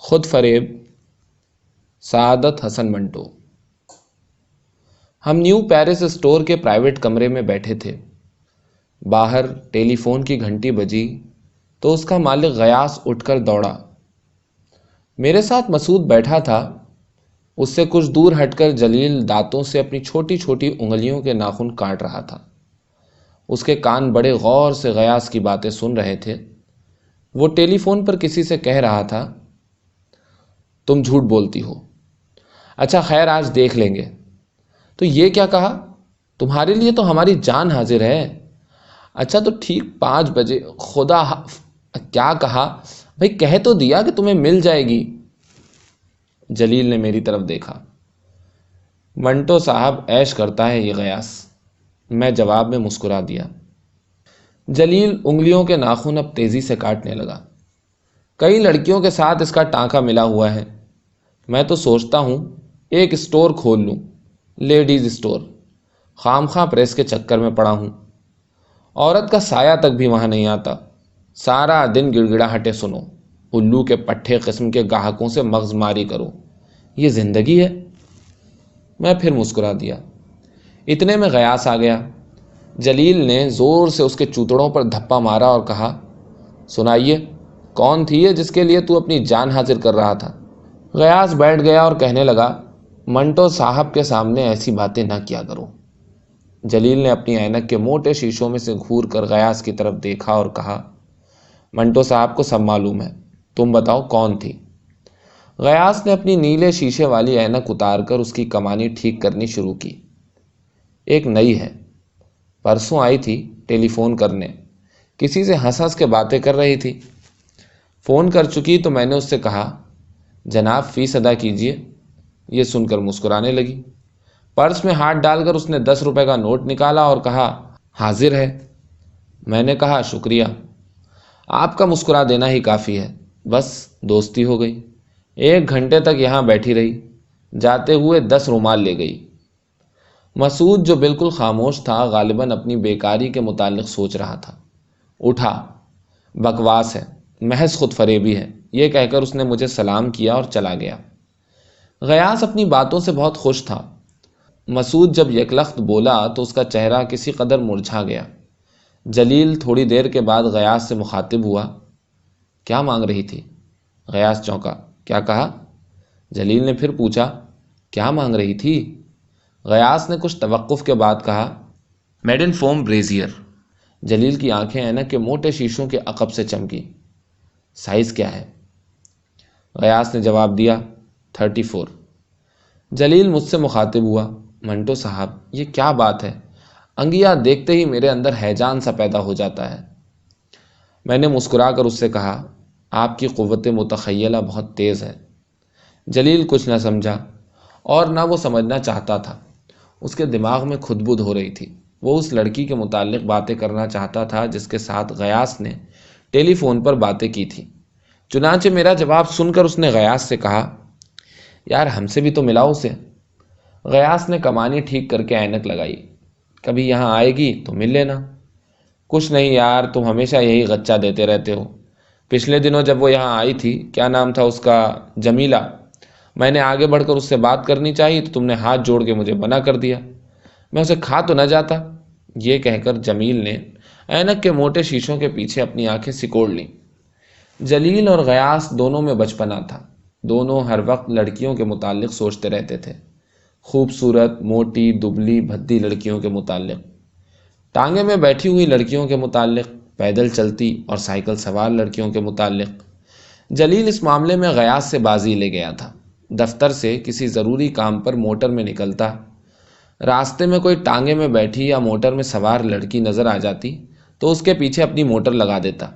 خود فریب، سعادت حسن منٹو۔ ہم نیو پیرس اسٹور کے پرائیویٹ کمرے میں بیٹھے تھے۔ باہر ٹیلی فون کی گھنٹی بجی تو اس کا مالک غیاث اٹھ کر دوڑا۔ میرے ساتھ مسعود بیٹھا تھا۔ اس سے کچھ دور ہٹ کر جلیل دانتوں سے اپنی چھوٹی چھوٹی انگلیوں کے ناخن کاٹ رہا تھا۔ اس کے کان بڑے غور سے غیاث کی باتیں سن رہے تھے۔ وہ ٹیلی فون پر کسی سے کہہ رہا تھا، تم جھوٹ بولتی ہو۔ اچھا خیر، آج دیکھ لیں گے۔ تو یہ کیا کہا؟ تمہارے لیے تو ہماری جان حاضر ہے۔ اچھا تو ٹھیک 5 بجے خدا کیا کہا بھئی؟ کہہ تو دیا کہ تمہیں مل جائے گی۔ جلیل نے میری طرف دیکھا۔ منٹو صاحب عیش کرتا ہے یہ غیاث، میں جواب میں مسکرا دیا۔ جلیل انگلیوں کے ناخن اب تیزی سے کاٹنے لگا۔ کئی لڑکیوں کے ساتھ اس کا ٹانکا ملا ہوا ہے۔ میں تو سوچتا ہوں ایک اسٹور کھول لوں، لیڈیز اسٹور۔ خام خواہ پریس کے چکر میں پڑا ہوں۔ عورت کا سایہ تک بھی وہاں نہیں آتا۔ سارا دن گڑ گڑاہٹیں سنو، الو کے پٹھے قسم کے گاہکوں سے مغز ماری کرو۔ یہ زندگی ہے؟ میں پھر مسکرا دیا۔ اتنے میں غیاث آ گیا۔ جلیل نے زور سے اس کے چوتڑوں پر دھپا مارا اور کہا، سنائیے، کون تھی یہ جس کے لیے تو اپنی جان حاضر کر رہا تھا؟ غیاث بیٹھ گیا اور کہنے لگا، منٹو صاحب کے سامنے ایسی باتیں نہ کیا کرو۔ جلیل نے اپنی اینک کے موٹے شیشوں میں سے گھور کر غیاث کی طرف دیکھا اور کہا، منٹو صاحب کو سب معلوم ہے، تم بتاؤ کون تھی؟ غیاث نے اپنی نیلے شیشے والی اینک اتار کر اس کی کمانی ٹھیک کرنی شروع کی۔ ایک نئی ہے، پرسوں آئی تھی ٹیلی فون کرنے، کسی سے ہنس ہنس کے باتیں کر رہی تھی۔ فون کر چکی تو میں نے اس سے کہا، جناب فیس ادا کیجئے۔ یہ سن کر مسکرانے لگی۔ پرس میں ہاتھ ڈال کر اس نے 10 روپے کا نوٹ نکالا اور کہا، حاضر ہے۔ میں نے کہا، شکریہ، آپ کا مسکرا دینا ہی کافی ہے، بس دوستی ہو گئی۔ 1 گھنٹے تک یہاں بیٹھی رہی، جاتے ہوئے 10 رومال لے گئی۔ مسعود جو بالکل خاموش تھا، غالباً اپنی بیکاری کے متعلق سوچ رہا تھا۔ اٹھا، بکواس ہے، محض خود فریبی ہے، یہ کہہ کر اس نے مجھے سلام کیا اور چلا گیا۔ غیاث اپنی باتوں سے بہت خوش تھا۔ مسعود جب یکلخت بولا تو اس کا چہرہ کسی قدر مرجھا گیا۔ جلیل تھوڑی دیر کے بعد غیاث سے مخاطب ہوا، کیا مانگ رہی تھی؟ غیاث چونکا۔ کیا کہا؟ جلیل نے پھر پوچھا، کیا مانگ رہی تھی؟ غیاث نے کچھ توقف کے بعد کہا، میڈ ان فوم بریزیئر۔ جلیل کی آنکھیں اینک کے موٹے شیشوں کے عقب سے چمکی۔ سائز کیا ہے؟ غیاث نے جواب دیا، 34۔ جلیل مجھ سے مخاطب ہوا، منٹو صاحب یہ کیا بات ہے؟ انگیا دیکھتے ہی میرے اندر ہیجان سا پیدا ہو جاتا ہے۔ میں نے مسکرا کر اس سے کہا، آپ کی قوت متخیلہ بہت تیز ہے۔ جلیل کچھ نہ سمجھا اور نہ وہ سمجھنا چاہتا تھا۔ اس کے دماغ میں خود بدھ ہو رہی تھی۔ وہ اس لڑکی کے متعلق باتیں کرنا چاہتا تھا جس کے ساتھ غیاث نے ٹیلی فون پر باتیں کی تھی۔ چنانچہ میرا جواب سن کر اس نے غیاث سے کہا، یار ہم سے بھی تو ملاؤ اسے۔ غیاث نے کمانی ٹھیک کر کے اینک لگائی، کبھی یہاں آئے گی تو مل لینا۔ کچھ نہیں یار، تم ہمیشہ یہی غچہ دیتے رہتے ہو۔ پچھلے دنوں جب وہ یہاں آئی تھی، کیا نام تھا اس کا، جمیلہ، میں نے آگے بڑھ کر اس سے بات کرنی چاہیے تو تم نے ہاتھ جوڑ کے مجھے منع کر دیا۔ میں اسے کھا تو نہ جاتا؟ یہ کہہ کر جمیل نے اینک کے موٹے شیشوں کے پیچھے اپنی آنکھیں سکوڑ لیں۔ جلیل اور غیاث دونوں میں بچپنا تھا۔ دونوں ہر وقت لڑکیوں کے متعلق سوچتے رہتے تھے، خوبصورت، موٹی، دبلی، بھدی لڑکیوں کے متعلق، ٹانگے میں بیٹھی ہوئی لڑکیوں کے متعلق، پیدل چلتی اور سائیکل سوار لڑکیوں کے متعلق۔ جلیل اس معاملے میں غیاث سے بازی لے گیا تھا۔ دفتر سے کسی ضروری کام پر موٹر میں نکلتا، راستے میں کوئی ٹانگے میں بیٹھی یا موٹر میں سوار لڑکی نظر آ جاتی تو اس کے پیچھے اپنی موٹر لگا دیتا۔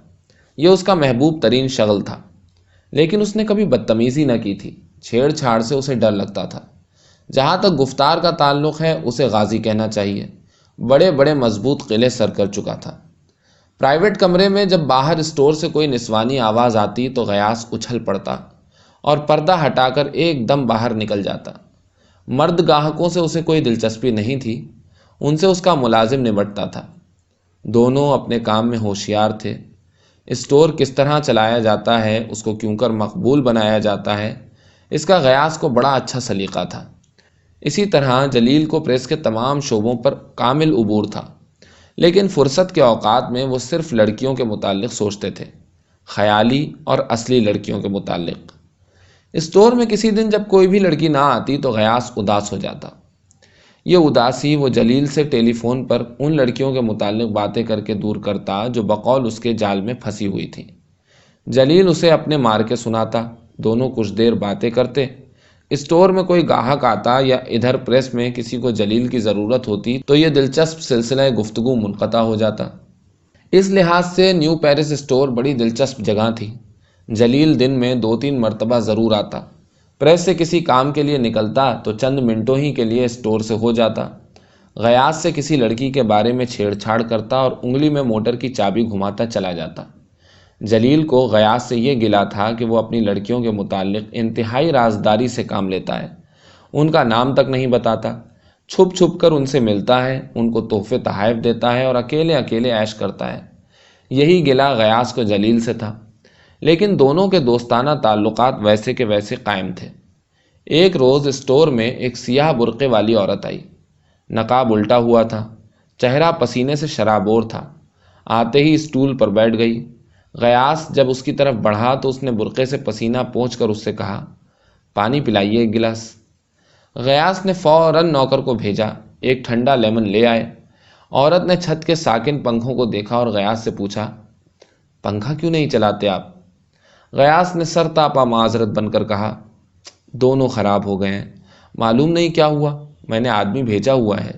یہ اس کا محبوب ترین شغل تھا، لیکن اس نے کبھی بدتمیزی نہ کی تھی۔ چھیڑ چھاڑ سے اسے ڈر لگتا تھا۔ جہاں تک گفتار کا تعلق ہے، اسے غازی کہنا چاہیے۔ بڑے بڑے مضبوط قلعے سر کر چکا تھا۔ پرائیویٹ کمرے میں جب باہر اسٹور سے کوئی نسوانی آواز آتی تو غیاث اچھل پڑتا اور پردہ ہٹا کر ایک دم باہر نکل جاتا۔ مرد گاہکوں سے اسے کوئی دلچسپی نہیں تھی، ان سے اس کا ملازم نمٹتا تھا۔ دونوں اپنے کام میں ہوشیار تھے۔ اسٹور کس طرح چلایا جاتا ہے، اس کو کیوں کر مقبول بنایا جاتا ہے، اس کا غیاث کو بڑا اچھا سلیقہ تھا۔ اسی طرح جلیل کو پریس کے تمام شعبوں پر کامل عبور تھا، لیکن فرصت کے اوقات میں وہ صرف لڑکیوں کے متعلق سوچتے تھے، خیالی اور اصلی لڑکیوں کے متعلق۔ اسٹور میں کسی دن جب کوئی بھی لڑکی نہ آتی تو غیاث اداس ہو جاتا۔ یہ اداسی وہ جلیل سے ٹیلی فون پر ان لڑکیوں کے متعلق باتیں کر کے دور کرتا جو بقول اس کے جال میں پھنسی ہوئی تھیں۔ جلیل اسے اپنے مار کے سناتا، دونوں کچھ دیر باتیں کرتے۔ اسٹور میں کوئی گاہک آتا یا ادھر پریس میں کسی کو جلیل کی ضرورت ہوتی تو یہ دلچسپ سلسلہ گفتگو منقطع ہو جاتا۔ اس لحاظ سے نیو پیرس اسٹور بڑی دلچسپ جگہ تھی۔ جلیل دن میں 2-3 مرتبہ ضرور آتا۔ پریس سے کسی کام کے لیے نکلتا تو چند منٹوں ہی کے لیے اسٹور سے ہو جاتا۔ غیاث سے کسی لڑکی کے بارے میں چھیڑ چھاڑ کرتا اور انگلی میں موٹر کی چابی گھماتا چلا جاتا۔ جلیل کو غیاث سے یہ گلہ تھا کہ وہ اپنی لڑکیوں کے متعلق انتہائی رازداری سے کام لیتا ہے، ان کا نام تک نہیں بتاتا، چھپ چھپ کر ان سے ملتا ہے، ان کو تحفے تحائف دیتا ہے اور اکیلے اکیلے عیش کرتا ہے۔ یہی گلہ غیاث کو جلیل سے تھا، لیکن دونوں کے دوستانہ تعلقات ویسے کے ویسے قائم تھے۔ ایک روز اسٹور میں ایک سیاہ برقعے والی عورت آئی، نقاب الٹا ہوا تھا، چہرہ پسینے سے شرابور تھا۔ آتے ہی اسٹول پر بیٹھ گئی۔ غیاث جب اس کی طرف بڑھا تو اس نے برقعے سے پسینہ پونچھ کر اس سے کہا، پانی پلائیے ایک گلاس۔ غیاث نے فوراً نوکر کو بھیجا، ایک ٹھنڈا لیمن لے آئے۔ عورت نے چھت کے ساکن پنکھوں کو دیکھا اور غیاث سے پوچھا، پنکھا کیوں نہیں چلاتے آپ؟ غیاث نے سر تاپا معذرت بن کر کہا، دونوں خراب ہو گئے ہیں، معلوم نہیں کیا ہوا، میں نے آدمی بھیجا ہوا ہے۔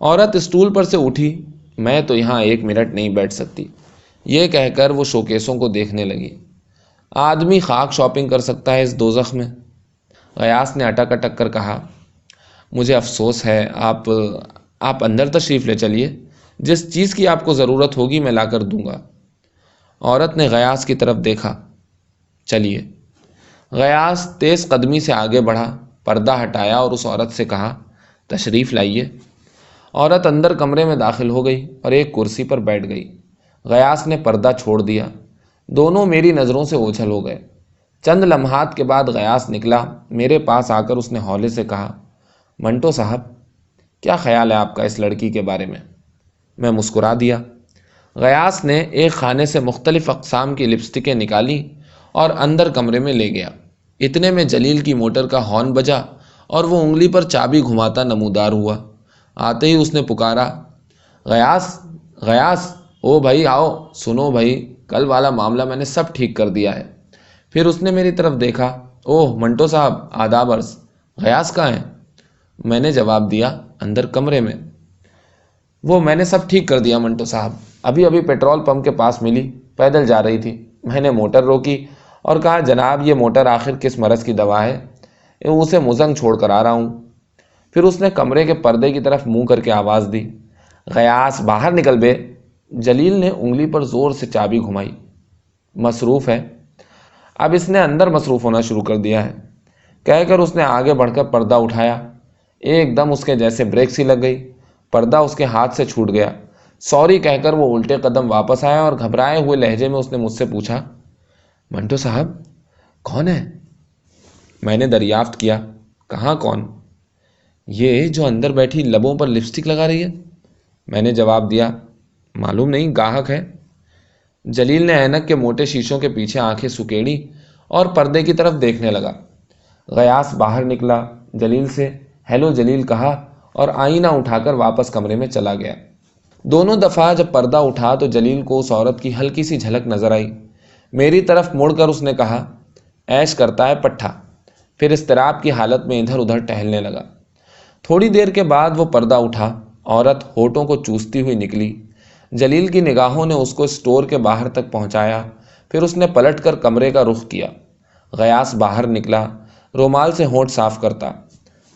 عورت اسٹول پر سے اٹھی، میں تو یہاں 1 منٹ نہیں بیٹھ سکتی، یہ کہہ کر وہ شوکیسوں کو دیکھنے لگی۔ آدمی خاک شاپنگ کر سکتا ہے اس دوزخ میں۔ غیاث نے اٹک اٹک کر کہا، مجھے افسوس ہے، آپ اندر تشریف لے چلیے، جس چیز کی آپ کو ضرورت ہوگی میں لا کر دوں گا۔ عورت نے غیاث کی طرف دیکھا، چلیے۔ غیاث تیز قدمی سے آگے بڑھا، پردہ ہٹایا اور اس عورت سے کہا، تشریف لائیے۔ عورت اندر کمرے میں داخل ہو گئی اور ایک کرسی پر بیٹھ گئی۔ غیاث نے پردہ چھوڑ دیا، دونوں میری نظروں سے اوجھل ہو گئے۔ چند لمحات کے بعد غیاث نکلا، میرے پاس آ کر اس نے ہولے سے کہا، منٹو صاحب، کیا خیال ہے آپ کا اس لڑکی کے بارے میں؟ میں مسکرا دیا۔ غیاث نے ایک خانے سے مختلف اقسام کی لپسٹکیں نکالی اور اندر کمرے میں لے گیا۔ اتنے میں جلیل کی موٹر کا ہارن بجا اور وہ انگلی پر چابی گھماتا نمودار ہوا۔ آتے ہی اس نے پکارا، غیاث، غیاث، او بھائی آؤ، سنو بھائی، کل والا معاملہ میں نے سب ٹھیک کر دیا ہے۔ پھر اس نے میری طرف دیکھا، اوہ منٹو صاحب، آداب عرض، غیاث کہاں ہے؟ میں نے جواب دیا، اندر کمرے میں۔ وہ میں نے سب ٹھیک کر دیا منٹو صاحب، ابھی پیٹرول پمپ کے پاس ملی، پیدل جا رہی تھی، میں نے موٹر روکی اور کہا، جناب یہ موٹر آخر کس مرض کی دوا ہے، اسے مزنگ چھوڑ کر آ رہا ہوں۔ پھر اس نے کمرے کے پردے کی طرف منہ کر کے آواز دی، غیاث باہر نکل بے۔ جلیل نے انگلی پر زور سے چابی گھمائی، مصروف ہے۔ اب اس نے اندر مصروف ہونا شروع کر دیا ہے، کہہ کر اس نے آگے بڑھ کر پردہ اٹھایا۔ ایک دم اس کے جیسے بریک سی لگ گئی، پردہ اس کے ہاتھ سے چھوٹ گیا۔ سوری کہہ کر وہ الٹے قدم واپس آیا اور گھبرائے ہوئے لہجے میں اس نے مجھ سے پوچھا، منٹو صاحب کون ہے؟ میں نے دریافت کیا، کہاں کون؟ یہ جو اندر بیٹھی لبوں پر لپسٹک لگا رہی ہے۔ میں نے جواب دیا، معلوم نہیں، گاہک ہے۔ جلیل نے اینک کے موٹے شیشوں کے پیچھے آنکھیں سکیڑی اور پردے کی طرف دیکھنے لگا۔ غیاث باہر نکلا، جلیل سے ہیلو جلیل کہا اور آئینہ اٹھا کر واپس کمرے میں چلا گیا۔ دونوں دفعہ جب پردہ اٹھا تو جلیل کو اس عورت کی ہلکی سی جھلک نظر آئی۔ میری طرف مڑ کر اس نے کہا، عیش کرتا ہے پٹھا۔ پھر اضطراب کی حالت میں ادھر ادھر ٹہلنے لگا۔ تھوڑی دیر کے بعد وہ پردہ اٹھا، عورت ہونٹوں کو چوستی ہوئی نکلی۔ جلیل کی نگاہوں نے اس کو اسٹور کے باہر تک پہنچایا، پھر اس نے پلٹ کر کمرے کا رخ کیا۔ غیاث باہر نکلا، رومال سے ہونٹ صاف کرتا۔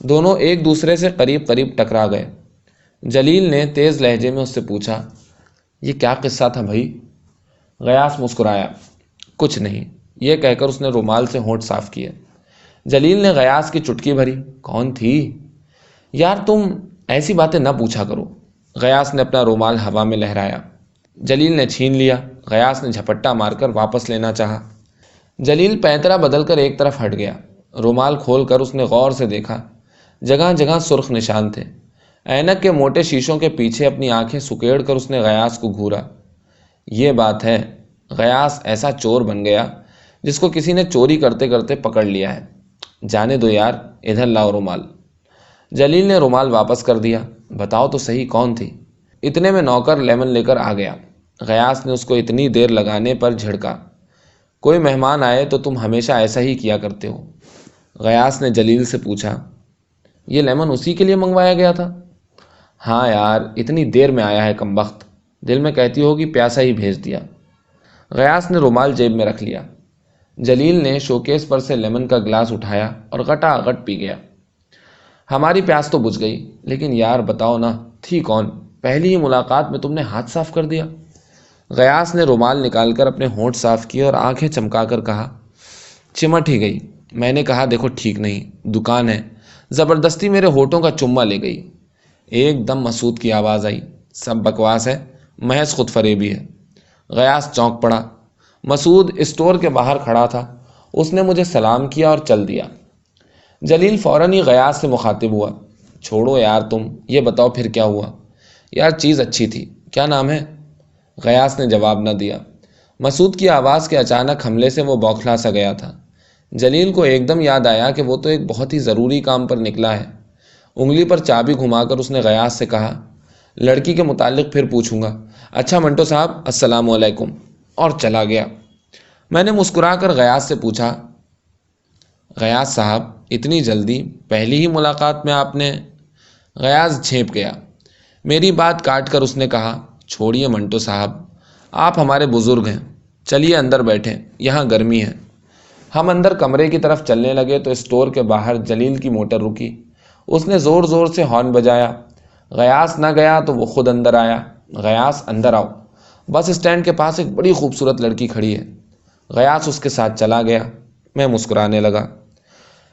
دونوں ایک دوسرے سے قریب قریب ٹکرا گئے۔ جلیل نے تیز لہجے میں اس سے پوچھا، یہ کیا قصہ تھا بھائی؟ غیاث مسکرایا، کچھ نہیں، یہ کہہ کر اس نے رومال سے ہونٹ صاف کیے۔ جلیل نے غیاث کی چٹکی بھری، کون تھی؟ یار تم ایسی باتیں نہ پوچھا کرو۔ غیاث نے اپنا رومال ہوا میں لہرایا۔ جلیل نے چھین لیا، غیاث نے جھپٹا مار کر واپس لینا چاہا۔ جلیل پینترا بدل کر ایک طرف ہٹ گیا۔ رومال کھول کر اس نے غور سے دیکھا، جگہ جگہ سرخ نشان تھے۔ اینک کے موٹے شیشوں کے پیچھے اپنی آنکھیں سکیڑ کر اس نے غیاث کو گھورا۔ یہ بات ہے، غیاث ایسا چور بن گیا جس کو کسی نے چوری کرتے کرتے پکڑ لیا ہے۔ جانے دو یار، ادھر لاؤ رومال۔ جلیل نے رومال واپس کر دیا۔ بتاؤ تو صحیح کون تھی؟ اتنے میں نوکر لیمن لے کر آ گیا۔ غیاث نے اس کو اتنی دیر لگانے پر جھڑکا۔ کوئی مہمان آئے تو تم ہمیشہ ایسا ہی کیا کرتے ہو؟ غیاث نے جلیل سے پوچھا۔ یہ لیمن اسی کے لیے منگوایا گیا تھا؟ ہاں یار، اتنی دیر میں آیا ہے کمبخت، دل میں کہتی ہوگی پیاسا ہی بھیج دیا۔ غیاث نے رومال جیب میں رکھ لیا۔ جلیل نے شوکیس پر سے لیمن کا گلاس اٹھایا اور غٹا غٹ پی گیا۔ ہماری پیاس تو بجھ گئی، لیکن یار بتاؤ نا، تھی کون؟ پہلی ہی ملاقات میں تم نے ہاتھ صاف کر دیا۔ غیاث نے رومال نکال کر اپنے ہونٹ صاف کیے اور آنکھیں چمکا کر کہا، چمٹ ہی گئی۔ میں نے کہا دیکھو ٹھیک نہیں، دکان ہے، زبردستی میرے ہونٹوں کا چمہ لے گئی۔ ایک دم مسعود کی آواز آئی، سب بکواس ہے، محض خود فریبی ہے۔ غیاث چونک پڑا۔ مسعود اسٹور کے باہر کھڑا تھا۔ اس نے مجھے سلام کیا اور چل دیا۔ جلیل فوراً ہی غیاث سے مخاطب ہوا، چھوڑو یار تم، یہ بتاؤ پھر کیا ہوا؟ یار چیز اچھی تھی، کیا نام ہے؟ غیاث نے جواب نہ دیا۔ مسعود کی آواز کے اچانک حملے سے وہ بوکھلا سا گیا تھا۔ جلیل کو ایک دم یاد آیا کہ وہ تو ایک بہت ہی ضروری کام پر نکلا ہے۔ انگلی پر چابی گھما کر اس نے غیاث سے کہا، لڑکی کے متعلق پھر پوچھوں گا۔ اچھا منٹو صاحب، السلام علیکم، اور چلا گیا۔ میں نے مسکرا کر غیاث سے پوچھا، غیاث صاحب اتنی جلدی، پہلی ہی ملاقات میں آپ نے؟ غیاث جھینپ گیا۔ میری بات کاٹ کر اس نے کہا، چھوڑیے منٹو صاحب، آپ ہمارے بزرگ ہیں، چلیے اندر بیٹھیں، یہاں گرمی ہے۔ ہم اندر کمرے کی طرف چلنے لگے تو اسٹور کے باہر جلیل کی موٹر رکی۔ اس نے زور زور سے ہارن بجایا۔ غیاث نہ گیا تو وہ خود اندر آیا۔ غیاث اندر آؤ، بس اسٹینڈ کے پاس ایک بڑی خوبصورت لڑکی کھڑی ہے۔ غیاث اس کے ساتھ چلا گیا۔ میں مسکرانے لگا۔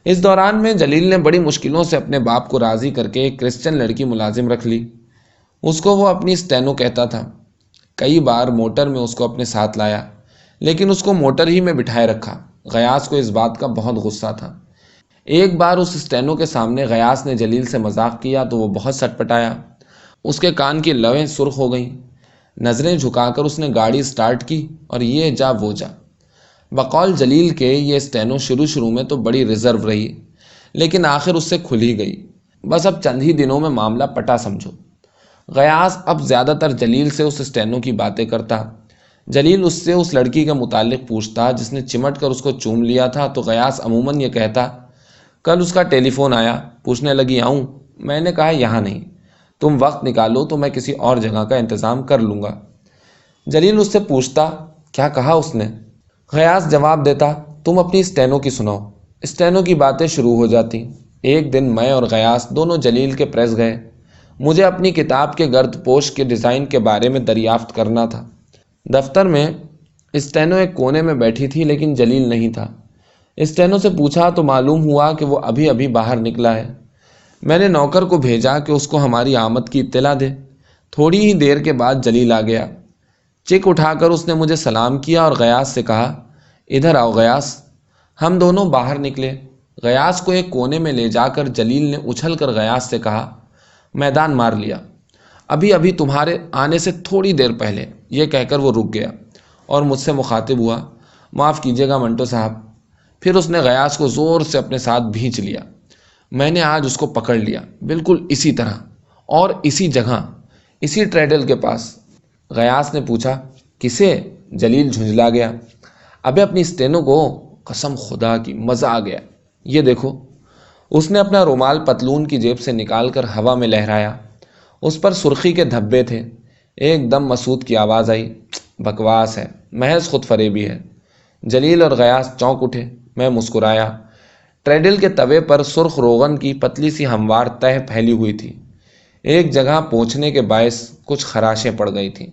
اس دوران میں جلیل نے بڑی مشکلوں سے اپنے باپ کو راضی کر کے ایک کرسچن لڑکی ملازم رکھ لی۔ اس کو وہ اپنی اسٹینو کہتا تھا۔ کئی بار موٹر میں اس کو اپنے ساتھ لایا، لیکن اس کو موٹر ہی میں بٹھائے رکھا۔ غیاث کو اس بات کا بہت غصہ تھا۔ ایک بار اس اسٹینو کے سامنے غیاث نے جلیل سے مذاق کیا تو وہ بہت سٹ پٹایا۔ اس کے کان کی لویں سرخ ہو گئیں۔ نظریں جھکا کر اس نے گاڑی سٹارٹ کی اور یہ جا وہ جا۔ بقول جلیل کے یہ اسٹینو شروع میں تو بڑی ریزرو رہی، لیکن آخر اس سے کھل ہی گئی۔ بس اب چند ہی دنوں میں معاملہ پٹا سمجھو۔ غیاث اب زیادہ تر جلیل سے اس اسٹینو کی باتیں کرتا۔ جلیل اس سے اس لڑکی کے متعلق پوچھتا جس نے چمٹ کر اس کو چوم لیا تھا تو غیاث عموماً یہ کہتا، کل اس کا ٹیلی فون آیا، پوچھنے لگی آؤں؟ میں نے کہا یہاں نہیں، تم وقت نکالو تو میں کسی اور جگہ کا انتظام کر لوں گا۔ جلیل اس سے پوچھتا، کیا کہا اس نے؟ غیاث جواب دیتا، تم اپنی اسٹینو کی سناؤ۔ اسٹینو کی باتیں شروع ہو جاتی۔ ایک دن میں اور غیاث دونوں جلیل کے پریس گئے۔ مجھے اپنی کتاب کے گرد پوش کے ڈیزائن کے بارے میں دریافت کرنا تھا۔ دفتر میں اسٹینو ایک کونے میں بیٹھی تھی لیکن جلیل نہیں تھا۔ اسٹینو سے پوچھا تو معلوم ہوا کہ وہ ابھی ابھی باہر نکلا ہے۔ میں نے نوکر کو بھیجا کہ اس کو ہماری آمد کی اطلاع دے۔ تھوڑی ہی دیر کے بعد جلیل آ گیا۔ چک اٹھا کر اس نے مجھے سلام کیا اور غیاث سے کہا، ادھر آؤ غیاث۔ ہم دونوں باہر نکلے۔ غیاث کو ایک کونے میں لے جا کر جلیل نے اچھل کر غیاث سے کہا، میدان مار لیا، ابھی ابھی تمہارے آنے سے تھوڑی دیر پہلے۔ یہ کہہ کر وہ رک گیا اور مجھ سے مخاطب ہوا، معاف کیجیے گا منٹو صاحب۔ پھر اس نے غیاث کو زور سے اپنے ساتھ بھینچ لیا۔ میں نے آج اس کو پکڑ لیا، بالکل اسی طرح اور اسی جگہ، اسی ٹریڈل کے پاس۔ غیاث نے پوچھا، کسے؟ جلیل جھنجلا گیا، ابے اپنی اسٹینو کو۔ قسم خدا کی، مزہ آ گیا، یہ دیکھو۔ اس نے اپنا رومال پتلون کی جیب سے نکال کر ہوا میں لہرایا۔ اس پر سرخی کے دھبے تھے۔ ایک دم مسعود کی آواز آئی، بکواس ہے، محض خود فریبی ہے۔ جلیل اور غیاث چونک اٹھے۔ میں مسکرایا۔ ٹریڈل کے توے پر سرخ روغن کی پتلی سی ہموار تہ پھیلی ہوئی تھی۔ ایک جگہ پہنچنے کے باعث کچھ خراشیں پڑ گئی تھیں۔